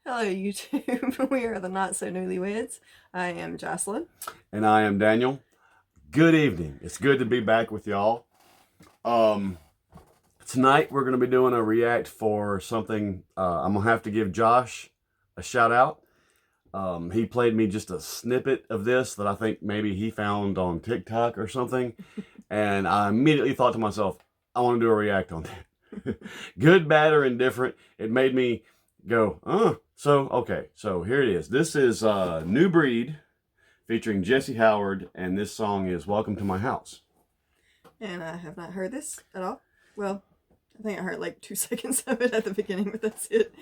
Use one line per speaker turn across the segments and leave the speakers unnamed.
Hello, YouTube. We are the Not So Newlyweds. I am Jocelyn.
And I am Daniel. Good evening. It's good to be back with y'all. Tonight we're going to be doing a react for something. I'm going to have to give Josh a shout out. He played me just a snippet of this that I think maybe he found on TikTok or something. And I immediately thought to myself, I want to do a react on that. Good, bad, or indifferent. It made me go, okay, so here it is. This is Nubreed featuring Jesse Howard, and this song is Welcome to My House.
And I have not heard this at all. Well, I think I heard like 2 seconds of it at the beginning, but that's it.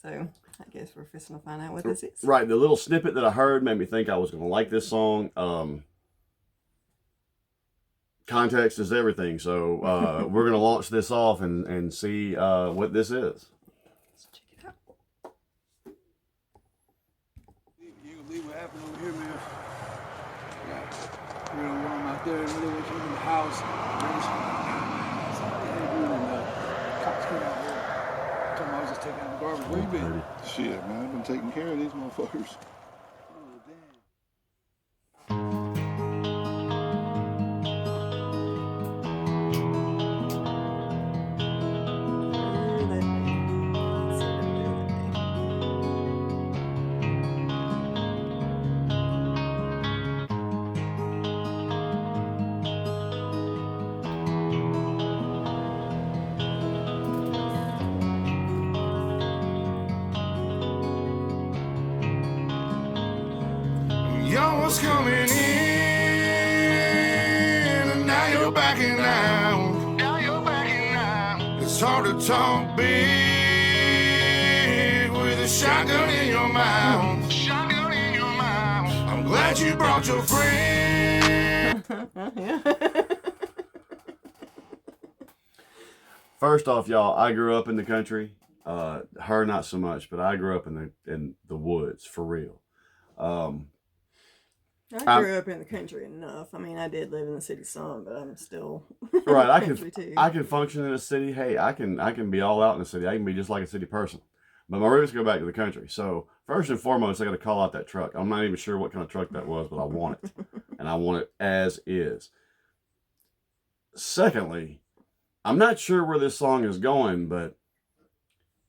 So I guess we're fixing to find out what this is.
Right, the little snippet that I heard made me think I was going to like this song. Context is everything, so we're going to launch this off and see what this is.
Let's check it out.
You can believe what happened over here, man. Yeah. Real warm out there, and they went in the house. Cops came out here. Told me I was just taking out the garbage. Where you been?
Shit, man, I've been taking care of these motherfuckers.
Oh, damn.
Y'all was coming in, and now you're backing out. Now you're backing out. It's hard to talk big with a shotgun in your mouth. Shotgun in your mouth. I'm glad you brought your friend.
First off, y'all, I grew up in the country. Her not so much, but I grew up in the woods for real.
I grew up in the country enough. I mean, I did live in the city some, but I'm still
right. I
I
can function in a city. Hey, I can be all out in the city. I can be just like a city person. But my roots go back to the country. So first and foremost, I got to call out that truck. I'm not even sure what kind of truck that was, but I want it, and I want it as is. Secondly, I'm not sure where this song is going, but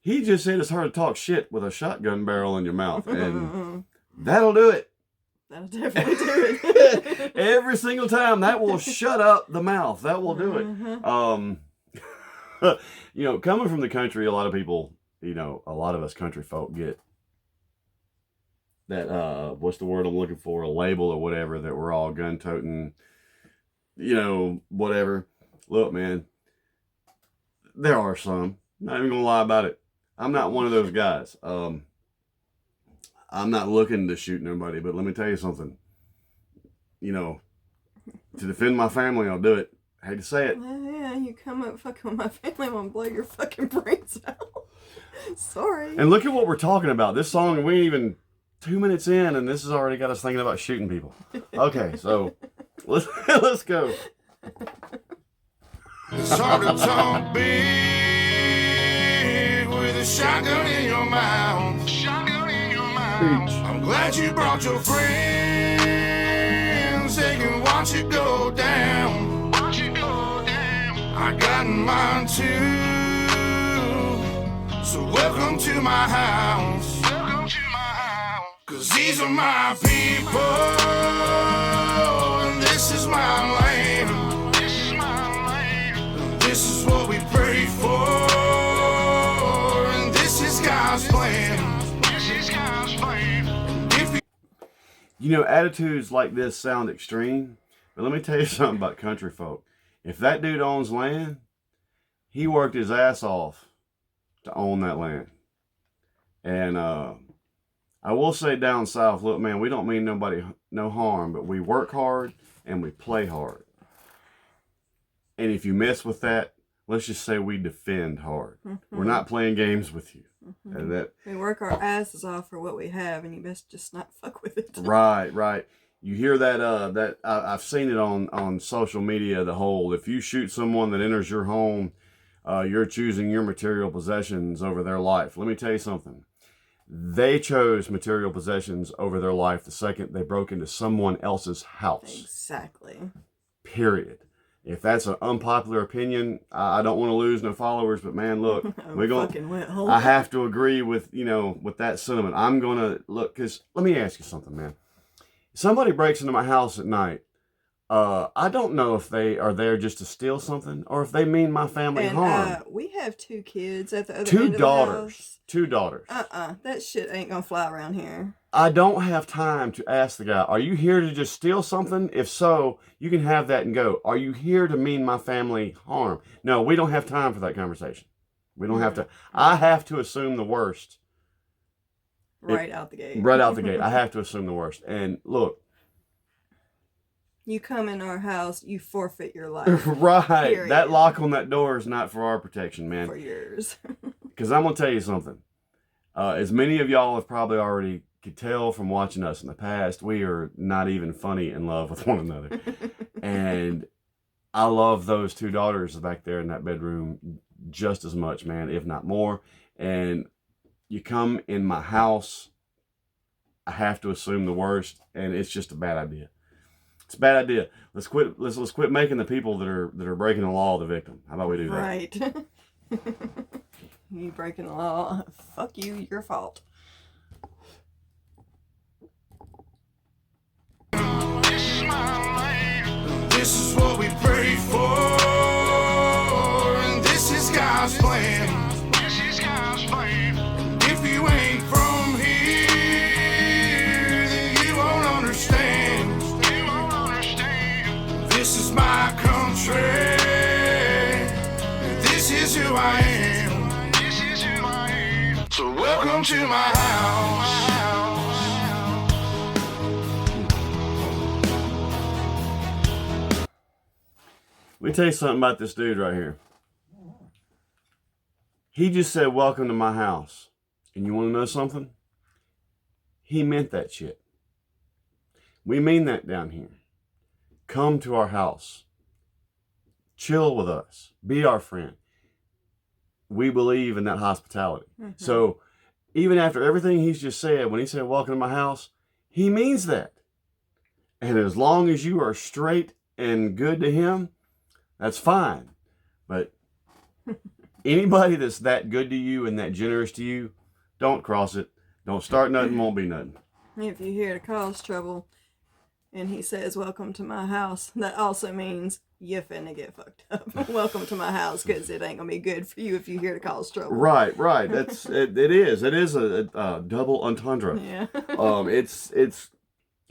he just said it's hard to talk shit with a shotgun barrel in your mouth, and that'll do it.
That'll definitely do it.
Every single time. That will shut up the mouth. That will do it. You know, coming from the country, a lot of people, you know, a lot of us country folk get that, what's the word I'm looking for? A label or whatever, that we're all gun-toting, you know, whatever. Look, man, there are some. Not even gonna lie about it. I'm not one of those guys. I'm not looking to shoot nobody, but let me tell you something. You know, to defend my family, I'll do it. I hate to say it.
Yeah, you come up fucking with my family, I'm gonna blow your fucking brains out. Sorry.
And look at what we're talking about. This song, we ain't even 2 minutes in, and this has already got us thinking about shooting people. Okay, so let's go.
It's hard to talk big with a shotgun in your mouth. Shotgun in your mouth. I'm glad you brought your friends. They can watch it go down. Watch it go down. I got mine too. So welcome to my house. Welcome to my house. 'Cause these are my people. And this is my land. This is what we pray for, and this is God's plan. This is God's plan.
You know, attitudes like this sound extreme, but let me tell you something about country folk. If that dude owns land, he worked his ass off to own that land. And I will say down south, look, man, we don't mean nobody no harm, but we work hard and we play hard. And if you mess with that, let's just say we defend hard. We're not playing games with you. And that,
we work our asses off for what we have, and you best just not fuck with it.
right. You hear that? I've seen it on social media. The whole, if you shoot someone that enters your home, you're choosing your material possessions over their life. Let me tell you something. They chose material possessions over their life the second they broke into someone else's house.
Exactly.
Period. If that's an unpopular opinion, I don't want to lose no followers, but man, look, I have to agree with, with that sentiment. I'm going to look, because let me ask you something, man. If somebody breaks into my house at night, I don't know if they are there just to steal something or if they mean my family harm.
We have 2 kids at the other
Two
end
daughters.
of the house.
2 daughters.
That shit ain't gonna fly around here.
I don't have time to ask the guy, are you here to just steal something? If so, you can have that and go. Are you here to mean my family harm? No, we don't have time for that conversation. We don't have to. I have to assume the worst.
Right out the gate.
Right out the gate. I have to assume the worst. And look.
You come in our house, you forfeit your life.
Right.
Period.
That lock on that door is not for our protection, man.
For yours.
Because I'm going to tell you something. As many of y'all have probably already could tell from watching us in the past, we are not even funny in love with one another. And I love those 2 daughters back there in that bedroom just as much, man, if not more. And you come in my house, I have to assume the worst, and it's just a bad idea. It's a bad idea. Let's quit making the people that are breaking the law the victim. How about we do that?
Right. You breaking the law. Fuck you, your fault.
This is what we pray for, and this is God's plan. This is God's plan. And if you ain't from here, then you won't understand. You won't understand. This is my country, and this is who I am. This is who I am. So welcome to my house.
Let me tell you something about this dude right here. He just said, welcome to my house. And you want to know something? He meant that shit. We mean that down here. Come to our house. Chill with us. Be our friend. We believe in that hospitality. Mm-hmm. So even after everything he's just said, when he said, welcome to my house, he means that. And as long as you are straight and good to him, that's fine. But anybody that's that good to you and that generous to you, don't cross it. Don't start nothing, won't be nothing.
If you're here to cause trouble and he says, welcome to my house, that also means you finna get fucked up. Welcome to my house, because it ain't gonna be good for you if you're here to cause trouble.
Right. That's it is a double entendre.
Yeah.
I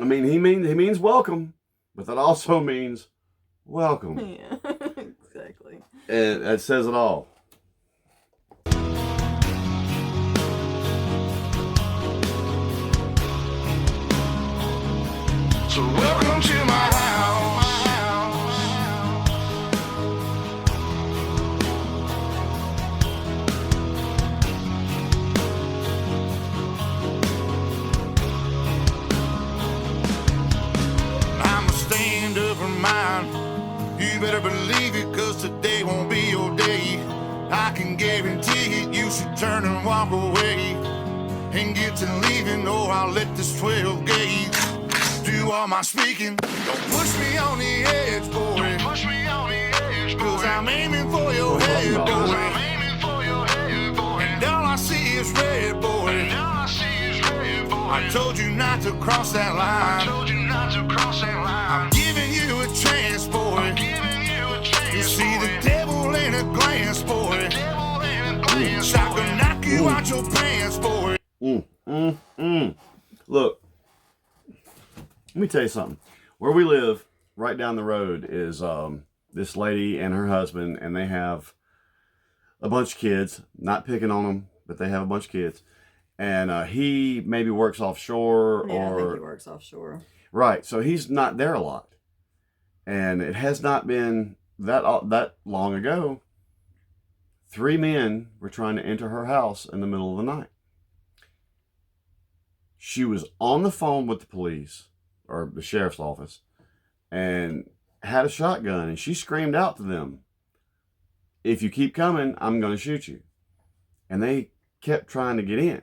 mean, he means welcome, but that also means welcome.
Yeah, exactly.
And that says it all.
So welcome to my house. I'ma stand up and mind. You better believe it, cause today won't be your day. I can guarantee it, you should turn and walk away and get to leaving, or I'll let this 12 gauge do all my speaking. Don't push me on the edge, boy. Don't push me on the edge, boy. Cause I'm aiming for your head, boy. I'm aiming for your head, boy. And all I see is red, boy. And all I see is red, boy. I told you not to cross that line. I told you not to cross that line. I'm giving you a chance, boy. I'm giving you a chance, you see boy. The devil in a glance, boy. The devil in a glance, I can knock you out your pants, boy.
Look, let me tell you something. Where we live, right down the road, is this lady and her husband, and they have a bunch of kids. Not picking on them, but they have a bunch of kids. And he maybe works offshore.
Yeah, I think he works offshore.
Right, so he's not there a lot. And it has not been that long ago. 3 men were trying to enter her house in the middle of the night. She was on the phone with the police, or the sheriff's office, and had a shotgun, and she screamed out to them, if you keep coming, I'm going to shoot you. And they kept trying to get in.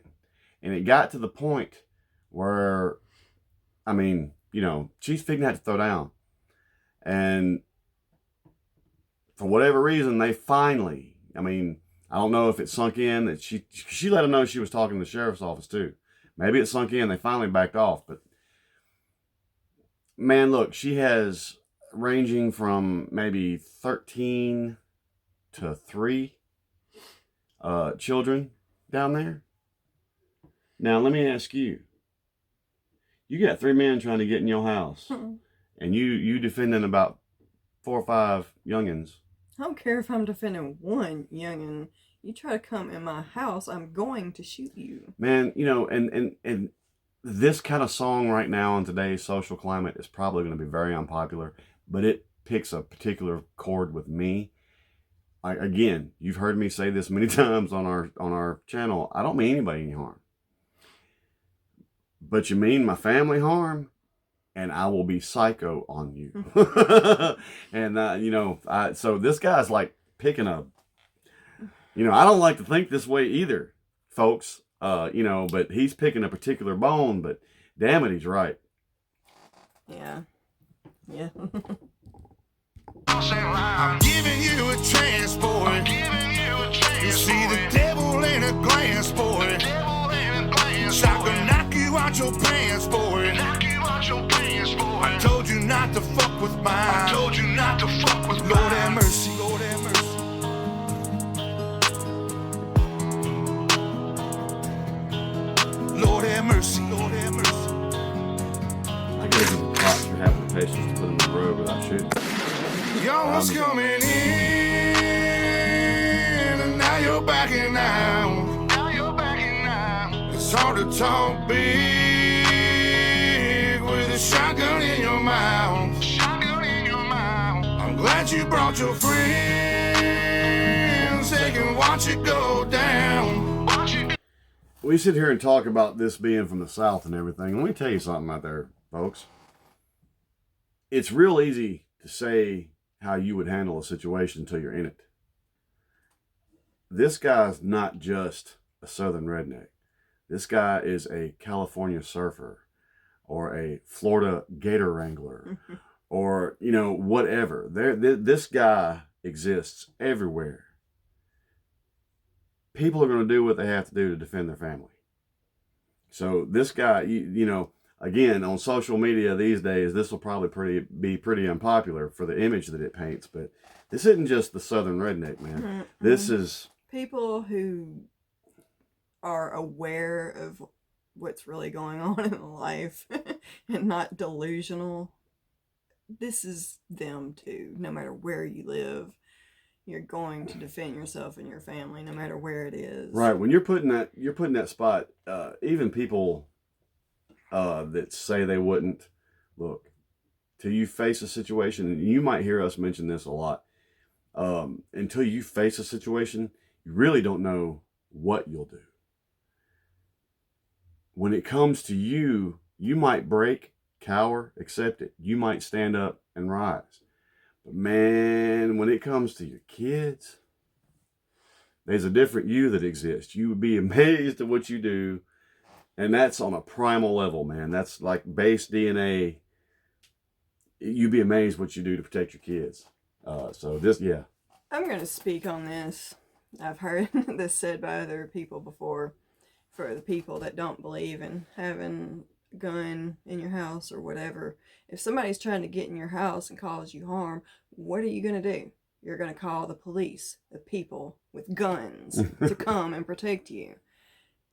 And it got to the point where, I mean, you know, she's figuring out to throw down. And for whatever reason, they finally, I mean, I don't know if it sunk in that she let them know she was talking to the sheriff's office too. Maybe it sunk in, they finally backed off. But man, look, she has ranging from maybe 13 to 3 children down there. Now, let me ask you. You got 3 men trying to get in your house, and you defending about 4 or 5 youngins.
I don't care if I'm defending one youngin'. You try to come in my house, I'm going to shoot you.
Man, you know, and this kind of song right now in today's social climate is probably going to be very unpopular, but it picks a particular chord with me. Again, you've heard me say this many times on our channel. I don't mean anybody any harm. But you mean my family harm, and I will be psycho on you. And, you know, so this guy's like picking a, you know, I don't like to think this way either, folks, you know, but he's picking a particular bone, but damn it, he's right.
Yeah. Yeah.
I'm giving you a chance, boy. You see the devil in a glance, boy. Shotgun knock you out your pants, boy. I told you not to fuck with mine. Lord have mercy. Lord have mercy.
I gave you the props for having the patience to put him in the road without shooting.
Y'all's coming in, and now you're backing out. It's hard to talk big with a shotgun in your mouth. I'm glad you brought your friends. They can watch it go down.
We sit here and talk about this being from the South and everything. Let me tell you something out there, folks. It's real easy to say how you would handle a situation until you're in it. This guy's not just a Southern redneck. This guy is a California surfer or a Florida gator wrangler or, you know, whatever. This guy exists everywhere. People are going to do what they have to do to defend their family. So this guy, you know, again, on social media these days, this will probably be pretty unpopular for the image that it paints. But this isn't just the Southern redneck, man. Mm-hmm. This is
people who are aware of what's really going on in life and not delusional. This is them too. No matter where you live, you're going to defend yourself and your family, no matter where it is.
Right. When you're putting that spot, even people that say they wouldn't, look, till you face a situation, and you might hear us mention this a lot, until you face a situation, you really don't know what you'll do. When it comes to you, you might break, cower, accept it. You might stand up and rise. But man, when it comes to your kids, there's a different you that exists. You would be amazed at what you do. And that's on a primal level, man. That's like base DNA. You'd be amazed what you do to protect your kids. So this, yeah.
I'm going to speak on this. I've heard this said by other people before. For the people that don't believe in having a gun in your house or whatever. If somebody's trying to get in your house and cause you harm, what are you going to do? You're going to call the police, the people with guns, to come and protect you.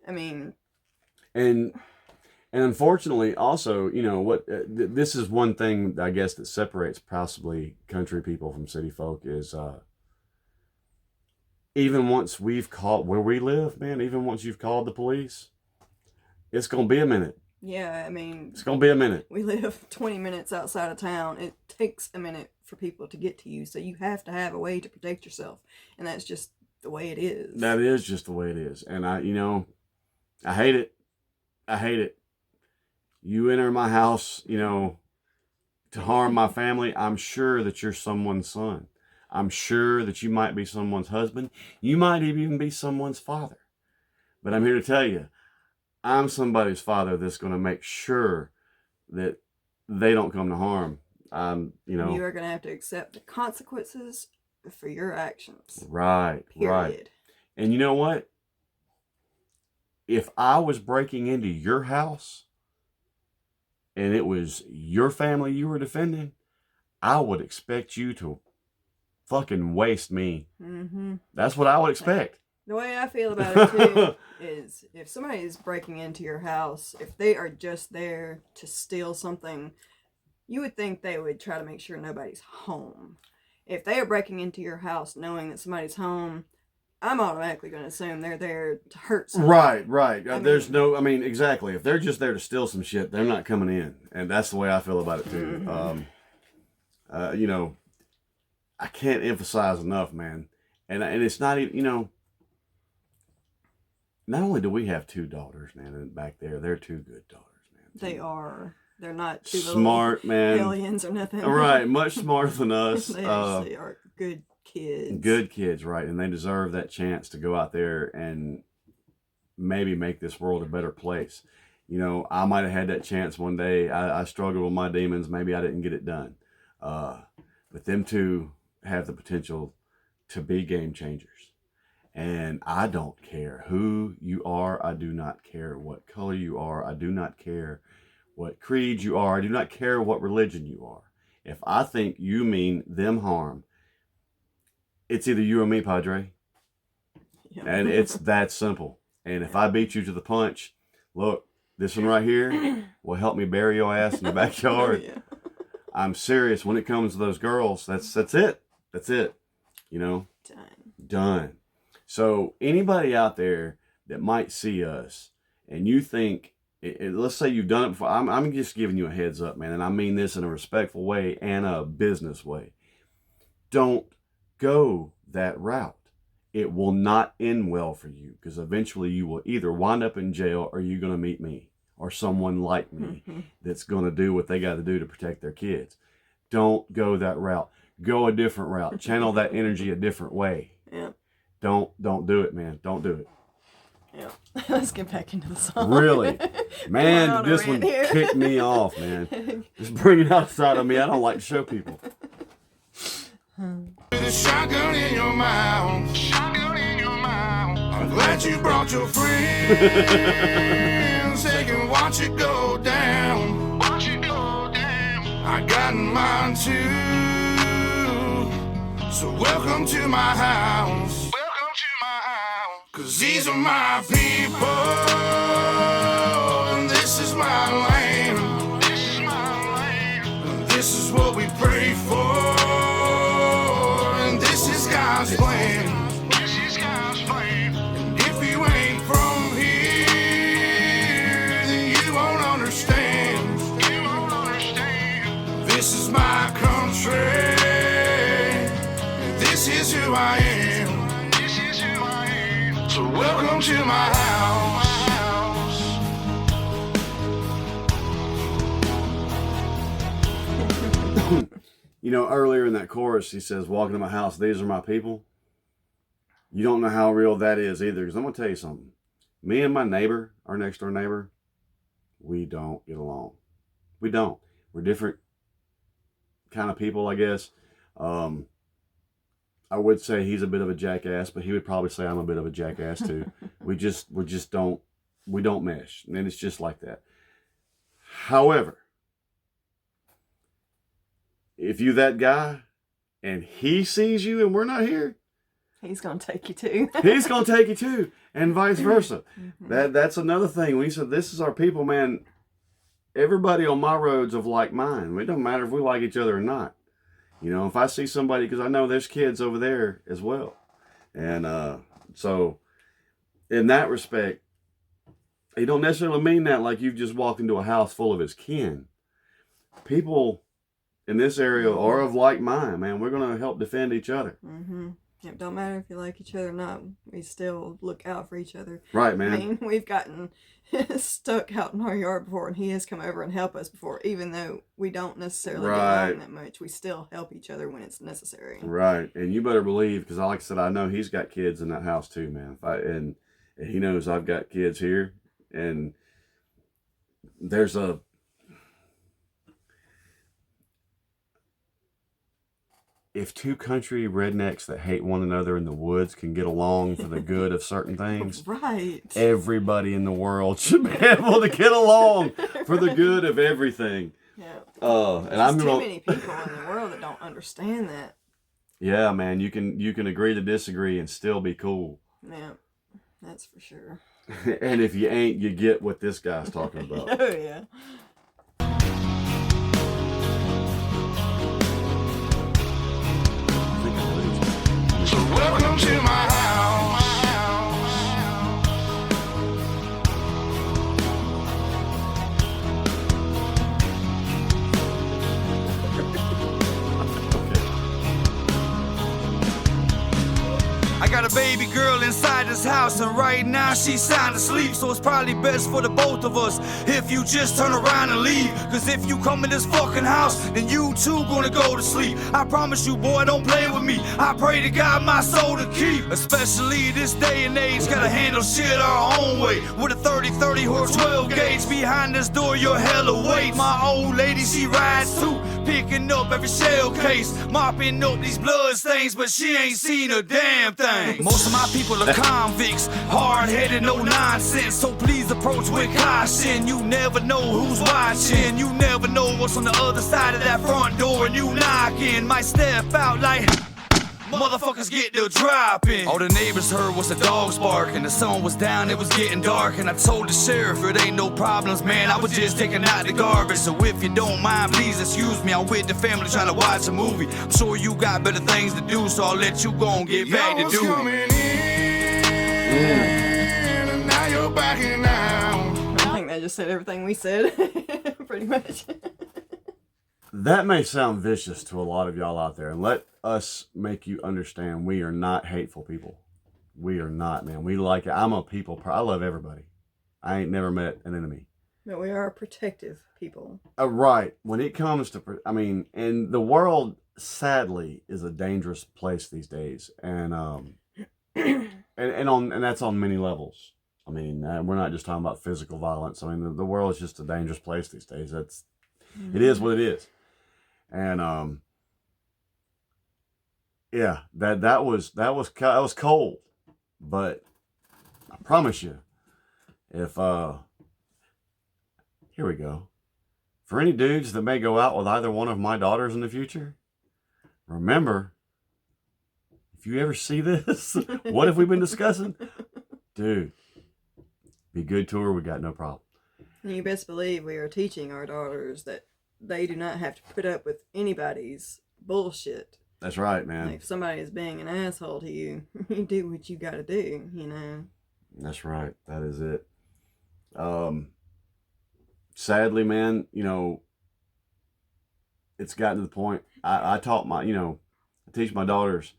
I mean...
And unfortunately, also, you know, what this is one thing, I guess, that separates possibly country people from city folk is... even once we've called where we live, man, even once you've called the police, it's going to be a minute.
Yeah, I mean...
It's going to be a minute.
We live 20 minutes outside of town. It takes a minute for people to get to you, so you have to have a way to protect yourself. And that's just the way it is.
That is just the way it is. And I hate it. I hate it. You enter my house, you know, to harm my family, I'm sure that you're someone's son. I'm sure that you might be someone's husband. You might even be someone's father. But I'm here to tell you, I'm somebody's father that's going to make sure that they don't come to harm. You know.
You are going to have to accept the consequences for your actions.
Right,
Period.
right. And you know what? If I was breaking into your house and it was your family you were defending, I would expect you to fucking waste me.
Mm-hmm.
That's what I would expect.
The way I feel about it too is if somebody is breaking into your house, if they are just there to steal something, you would think they would try to make sure nobody's home. If they are breaking into your house knowing that somebody's home, I'm automatically going to assume they're there to hurt somebody.
Right. Exactly. If they're just there to steal some shit, they're not coming in. And that's the way I feel about it too. Mm-hmm. You know, I can't emphasize enough, man. And it's not even, you know, not only do we have 2 daughters, man, back there, they're 2 good daughters, man.
They are. They're not 2
smart, man.
Aliens or nothing.
Right, much smarter than us.
They actually are good kids.
Good kids, right. And they deserve that chance to go out there and maybe make this world a better place. You know, I might have had that chance one day. I struggled with my demons. Maybe I didn't get it done. But them 2 have the potential to be game changers. And I don't care who you are. I do not care what color you are. I do not care what creed you are. I do not care what religion you are. If I think you mean them harm, it's either you or me, Padre. Yeah. And it's that simple. And if I beat you to the punch, look, this one right here will help me bury your ass in the backyard. Yeah. I'm serious. When it comes to those girls, that's it. That's it. You know? Done. So anybody out there that might see us and you think, let's say you've done it before. I'm just giving you a heads up, man. And I mean this in a respectful way and a business way. Don't go that route. It will not end well for you because eventually you will either wind up in jail or you're going to meet me or someone like me that's going to do what they got to do to protect their kids. Don't go that route. Go a different route. Channel that energy a different way.
Yeah.
Don't do it, man. Don't do it.
Yeah. Let's get back into the song.
Really? Man, this one kicked me off, man. Just bring it outside of me. I don't like to show people.
With a shotgun in your mouth. Shotgun in your mouth. I'm glad you brought your friends. They can watch it go down. Watch it go down. I got mine too. So welcome to my house. Welcome to my house. 'Cause these are my people. And this is my land. This is my land. And this is what we pray for. God's plan. This is God's plan. And if you ain't from here, then you won't understand. You won't understand. This is my country. And this is who I am. This is who I am. So welcome to my house.
You know, earlier in that chorus, he says, walking to my house, these are my people. You don't know how real that is either. Because I'm going to tell you something. Me and my neighbor, our next door neighbor, we don't get along. We don't. We're different kind of people, I guess. I would say he's a bit of a jackass, but he would probably say I'm a bit of a jackass too. we just don't mesh. And it's just like that. However, if you that guy and he sees you and we're not here,
he's going to take you too.
He's going to take you too, and vice versa. That's another thing. When he said, this is our people, man, everybody on my roads of like mine. It don't matter if we like each other or not. You know, if I see somebody, because I know there's kids over there as well. And so in that respect, he don't necessarily mean that like you've just walked into a house full of his kin. People in this area are of like mind, man. We're going to help defend each other.
It don't matter if you like each other or not. We still look out for each other.
Right, man.
I mean, we've gotten stuck out in our yard before, and he has come over and helped us before. Even though we don't necessarily get along that much, we still help each other when it's necessary.
Right, and you better believe, because like I said, I know he's got kids in that house too, man. And he knows I've got kids here, And there's if two country rednecks that hate one another in the woods can get along for the good of certain things,
Right.
everybody in the world should be able to get along for the good of everything.
Yeah.
And
There's
I'm
too
gonna,
many people in the world that don't understand that.
yeah, man, you can agree to disagree and still be cool.
Yeah, that's for sure.
And if you ain't, you get what this guy's talking about.
Oh yeah.
So welcome to my house.
I got a baby girl inside this house, and right now she's sound asleep. So it's probably best for the both of us if you just turn around and leave. Cause if you come in this fucking house, then you too gonna go to sleep. I promise you, boy, don't play with me. I pray to God my soul to keep. Especially this day and age, gotta handle shit our own way. With a 30-30 or 12 gauge behind this door, you're hella wait. My old lady, she rides too, picking up every shell case, mopping up these blood stains, but she ain't seen a damn thing. Most of my people are convicts, hard-headed, no nonsense. So please approach with caution. You never know who's watching. You never know what's on the other side of that front door. And you knocking, might step out like motherfuckers get to dropping. All the neighbors heard was the dogs bark, and the sun was down, it was getting dark. And I told the sheriff it ain't no problems, man, I was just taking out the garbage. So if you don't mind, please excuse me, I'm with the family trying to watch a movie. I'm sure you got better things to do, so I'll let you go and get back to duty.
Coming in, and now you're backing out.
I think they just said everything we said, pretty much.
That may sound vicious to a lot of y'all out there, and let us make you understand we are not hateful people. We are not, man. We like it. I'm a people. I love everybody. I ain't never met an enemy.
But we are protective people.
Right. When it comes to, and the world, sadly, is a dangerous place these days, and and that's on many levels. I mean, we're not just talking about physical violence. I mean, the world is just a dangerous place these days. It is what it is. And yeah, that was cold, but I promise you, if here we go. For any dudes that may go out with either one of my daughters in the future, remember, if you ever see this, what have we been discussing? Dude, be good to her. We got no problem.
And you best believe we are teaching our daughters that they do not have to put up with anybody's bullshit.
That's right, man.
Like, if somebody is being an asshole to you, you do what you gotta do, you know?
That's right. That is it. Sadly, man, you know, it's gotten to the point, I taught my, I teach my daughters,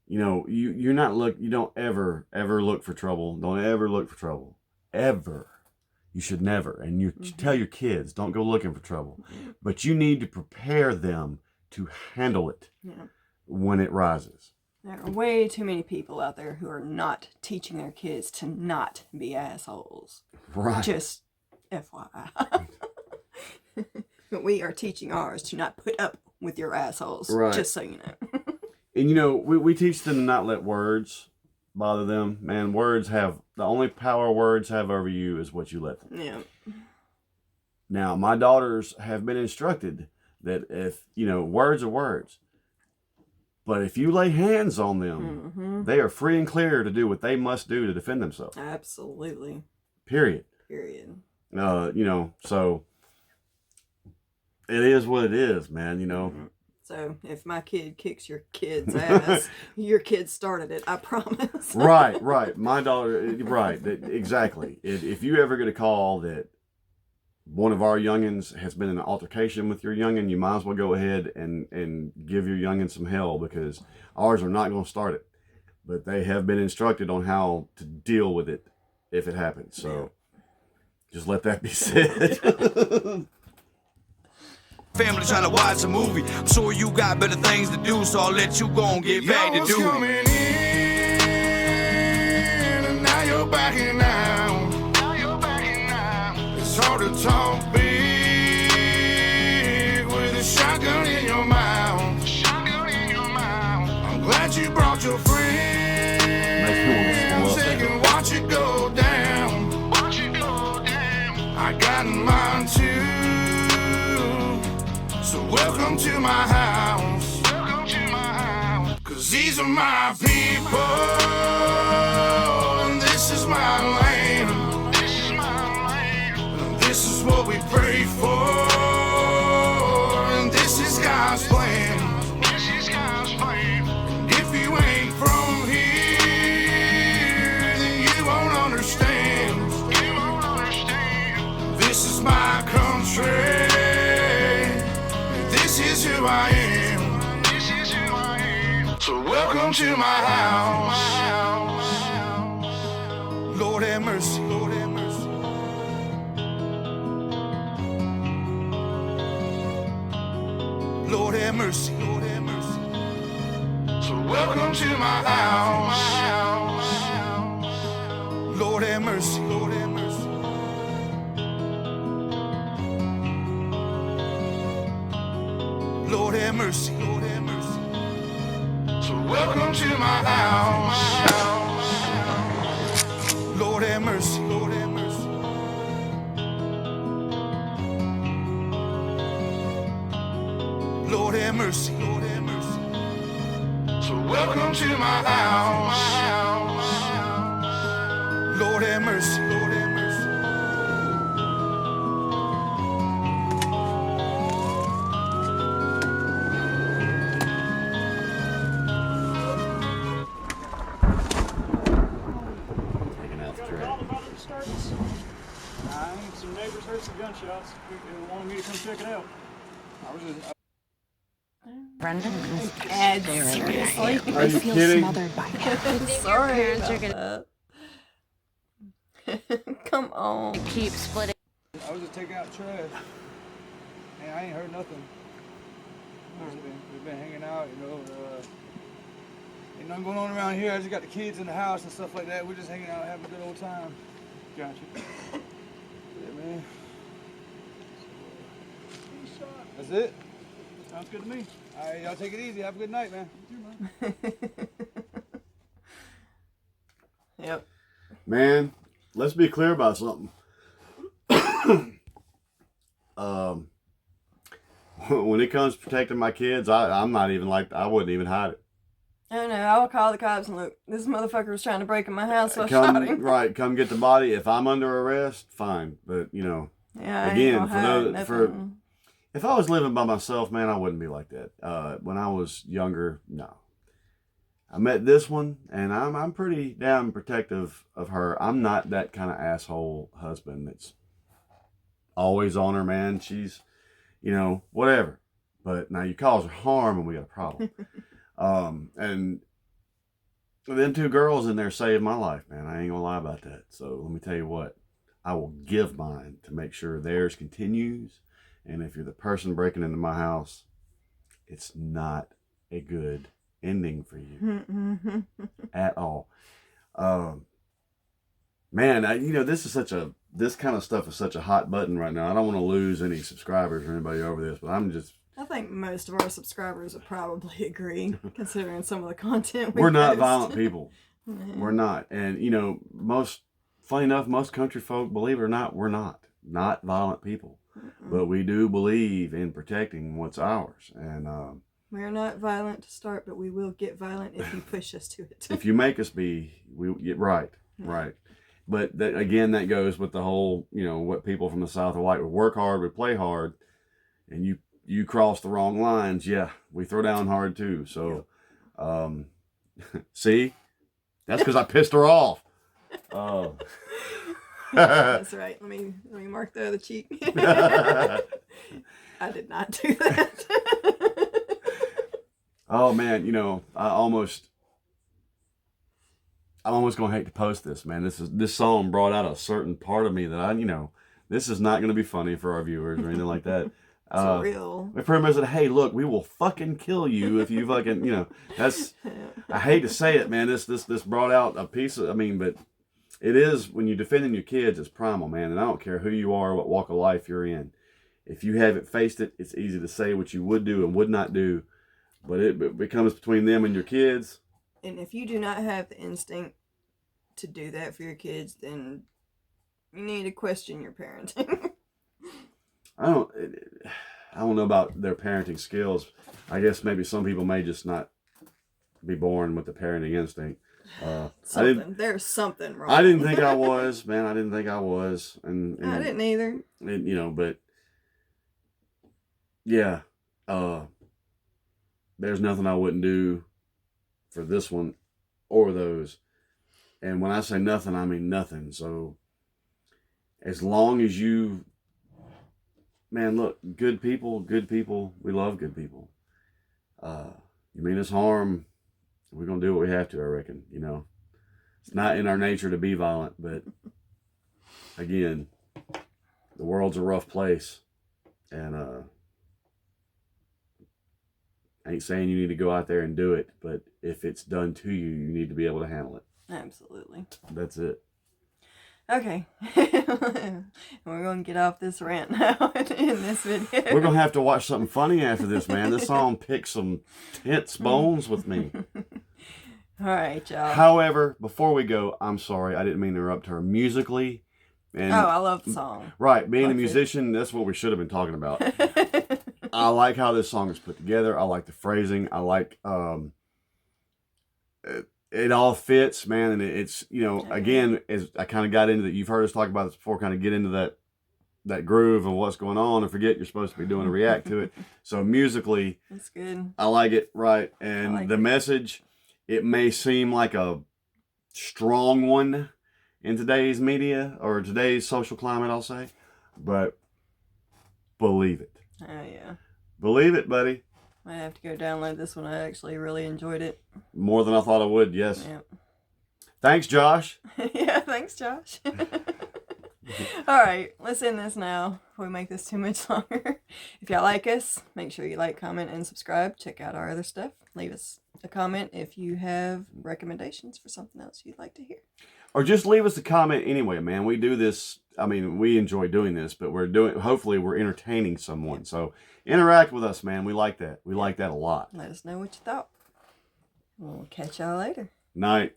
you don't ever look for trouble. Don't ever look for trouble. Ever. You should never. And you tell your kids, don't go looking for trouble. But you need to prepare them to handle it when it rises.
There are way too many people out there who are not teaching their kids to not be assholes.
Right.
Just FYI. But we are teaching ours to not put up with your assholes.
Right.
Just so you know.
And we teach them to not let words bother them. Man, the only power words have over you is what you let them.
Yeah.
Now, my daughters have been instructed that if, words are words. But if you lay hands on them, they are free and clear to do what they must do to defend themselves.
Absolutely.
Period. So it is what it is, man,
So if my kid kicks your kid's ass, your kid started it, I promise.
Right. My daughter, right, exactly. If you ever get a call that one of our youngins has been in an altercation with your youngin, you might as well go ahead and give your youngin some hell, because ours are not going to start it. But they have been instructed on how to deal with it if it happens. So just let that be said.
Family trying to watch a movie. I'm sure you got better things to do, so I'll let you go and get back to duty.
Coming in, and now you're backing out. talk big with a shotgun in your mouth. I'm glad you brought your friends. They can watch it go down. I got mine too. So welcome to my house. Cause these are my people. And this is my land. This is what we pray for. And this is God's plan. If you ain't from here, then you won't understand. This is my country. This is who I am. So welcome to my house. Lord have mercy. Lord have mercy. Lord have mercy. Lord have mercy. So welcome to my house. Lord have mercy. Lord have mercy. Lord have mercy. Lord have mercy. So welcome to my house. Lord have mercy. Lord have mercy. Lord have mercy. Lord have mercy. So welcome to my house. Lord have mercy. Lord have mercy.
Taking out the trash.
Called about the disturbance. I think some neighbors heard some gunshots. They wanted me to come check it out. I was just.
Brendan,
Ed, seriously?
Are you kidding?
smothered by it.
Sorry
parents are
about that. Come on.
Keep splitting.
I was just taking out trash. And I ain't heard nothing. We've been hanging out, you know. Ain't nothing going on around here. I just got the kids in the house and stuff like that. We're just hanging out, having a good old time. Gotcha. Yeah, man. That's it. Sounds good to me. All right, y'all take it easy. Have a good night, man.
Yep.
Man, let's be clear about something. When it comes to protecting my kids, I'm not even like, I wouldn't even hide it.
I don't know. I will call the cops and look, this motherfucker was trying to break in my house, so I shot him.
Right, come get the body. If I'm under arrest, fine. But, you know,
Yeah, I ain't
again,
gonna
for
hide
those,
nothing.
if I was living by myself, man, I wouldn't be like that. When I was younger, no. I met this one, and I'm pretty damn protective of her. I'm not that kind of asshole husband that's always on her, man. She's, you know, whatever. But now you cause her harm, and we got a problem. And them two girls in there saved my life, man. I ain't gonna lie about that. So let me tell you what, I will give mine to make sure theirs continues. And if you're the person breaking into my house, it's not a good ending for you at all. Man, you know, this kind of stuff is such a hot button right now. I don't want to lose any subscribers or anybody over this, but
I think most of our subscribers would probably agree, considering some of the content we
we're not
post.
violent people. We're not. And, you know, funny enough, most country folk, believe it or not, we're not violent people. But we do believe in protecting what's ours. And
We're not violent to start, but we will get violent if you push us to it.
if you make us be, we get right. But again, that goes with the whole, you know, what people from the South are like. We work hard, we play hard, and you cross the wrong lines, yeah, we throw down hard too. So, see, that's because I pissed her off.
That's right. Let me mark the other cheek. I did not do that.
Oh man, you know, I'm almost gonna hate to post this, man. This song brought out a certain part of me that this is not gonna be funny for our viewers or anything like that.
It's real.
My friend said, "Hey, look, we will fucking kill you if you fucking, you know." That's, I hate to say it, man. This brought out a piece of, but it is, when you're defending your kids, it's primal, man. And I don't care who you are, what walk of life you're in. If you haven't faced it, it's easy to say what you would do and would not do. But it becomes between them and your kids.
And if you do not have the instinct to do that for your kids, then you need to question your parenting.
I don't know about their parenting skills. I guess maybe some people may just not be born with the parenting instinct.
There's something wrong.
I didn't think I was, man. I didn't think I was, and
I didn't either.
And, you know, but yeah, there's nothing I wouldn't do for this one or those. And when I say nothing, I mean nothing. So as long as you, man, look, good people, we love good people. You mean us harm, we're going to do what we have to, I reckon, you know. It's not in our nature to be violent, but again, the world's a rough place. And I ain't saying you need to go out there and do it, but if it's done to you, you need to be able to handle it.
Absolutely.
That's it.
Okay. We're going to get off this rant now in this video.
We're going to have to watch something funny after this, man. This song picked some tense bones with me.
All right, y'all.
However, before we go, I'm sorry. I didn't mean to interrupt her musically. And,
I love the song.
Right. Being a musician, that's what we should have been talking about. I like how this song is put together. I like the phrasing. I like... it all fits, man, and it's, you know, again, as I kind of got into that, you've heard us talk about this before, kind of get into that groove of what's going on and forget you're supposed to be doing a react to it. So musically,
it's good.
I like it, right? And
like
the message, it may seem like a strong one in today's media or today's social climate, I'll say, but believe it.
Oh, yeah.
Believe it, buddy.
I have to go download this one. I actually really enjoyed it.
More than I thought I would, yes.
Yep.
Thanks, Josh.
Yeah, thanks, Josh. All right, let's end this now before we make this too much longer. If y'all like us, make sure you like, comment, and subscribe. Check out our other stuff. Leave us a comment if you have recommendations for something else you'd like to hear.
Or just leave us a comment anyway, man. We do this. I mean, we enjoy doing this, but hopefully we're entertaining someone. So interact with us, man. We like that. We like that a lot.
Let us know what you thought. We'll catch y'all later.
Night.